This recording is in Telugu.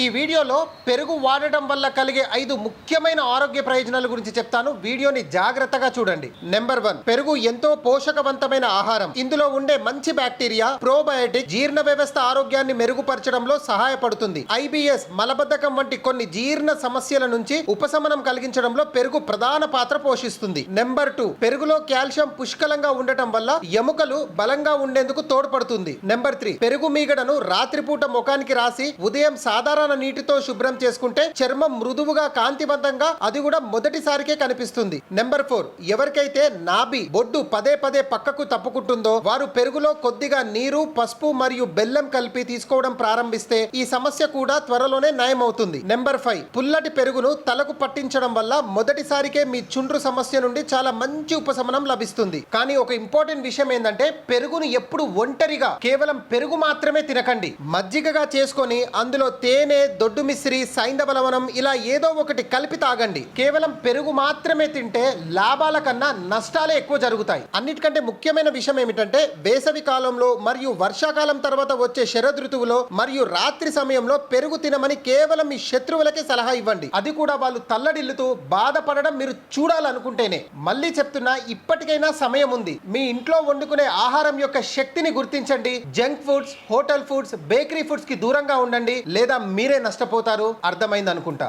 ఈ వీడియోలో పెరుగు వాడటం వల్ల కలిగే 5 ముఖ్యమైన ఆరోగ్య ప్రయోజనాల గురించి చెప్తాను. వీడియోని జాగ్రత్తగా చూడండి. నెంబర్ 1, పెరుగు ఎంతో పోషకవంతమైన ఆహారం. ఇందులో ఉండే మంచి బ్యాక్టీరియా ప్రోబయోటిక్ జీర్ణ వ్యవస్థ ఆరోగ్యాన్ని మెరుగుపరచడంలో సహాయపడుతుంది. ఐబిఎస్ మలబద్ధకం వంటి కొన్ని జీర్ణ సమస్యల నుంచి ఉపశమనం కలిగించడంలో పెరుగు ప్రధాన పాత్ర పోషిస్తుంది. నెంబర్ 2, పెరుగులో కాల్షియం పుష్కలంగా ఉండటం వల్ల ఎముకలు బలంగా ఉండేందుకు తోడ్పడుతుంది. నెంబర్ 3, పెరుగు మీగడను రాత్రిపూట ముఖానికి రాసి ఉదయం సాధారణ నీటితో శుభ్రం చేసుకుంటే చర్మం మృదువుగా కాంతివంతంగా, అది కూడా మొదటిసారికే కనిపిస్తుంది. నెంబర్ 4, ఎవరికైతే నాభి బొడ్డు పదే పదే పక్కకు తప్పుకుంటుందో వారు పెరుగులో కొద్దిగా నీరు, పసుపు మరియు బెల్లం కలిపి తీసుకోవడం ప్రారంభిస్తే ఈ సమస్య కూడా త్వరలోనే నయం అవుతుంది. నెంబర్ 5, పుల్లటి పెరుగును తలకు పట్టించడం వల్ల మొదటిసారికే మీ చుండ్రు సమస్య నుండి చాలా మంచి ఉపశమనం లభిస్తుంది. కానీ ఒక ఇంపార్టెంట్ విషయం ఏంటంటే పెరుగును ఎప్పుడు ఒంటరిగా కేవలం పెరుగు మాత్రమే తినకండి. మజ్జిగగా చేసుకొని అందులో తేనె, దొడ్డు మిశ్రి, సైంధవ లవణం ఇలా ఏదో ఒకటి కలిపి తాగండి. కేవలం పెరుగు మాత్రమే తింటే లాభాల కన్నా నష్టాలే ఎక్కువ జరుగుతాయి. అన్నిటికంటే ముఖ్యమైన విషయం ఏమిటంటే వేసవి కాలంలో మరియు వర్షాకాలం తర్వాత వచ్చే శరద్ ఋతువులో మరియు రాత్రి సమయంలో పెరుగు తినమని కేవలం మీ శత్రువులకే సలహా ఇవ్వండి. అది కూడా వాళ్ళు తల్లడిల్లుతూ బాధపడడం మీరు చూడాలనుకుంటేనే. మళ్ళీ చెప్తున్నా, ఇప్పటికైనా సమయం ఉంది. మీ ఇంట్లో వండుకునే ఆహారం యొక్క శక్తిని గుర్తించండి. Junk foods, hotel foods, bakery foods కి దూరంగా ఉండండి, లేదా మీరే నష్టపోతారు. అర్థమైంది అనుకుంటా.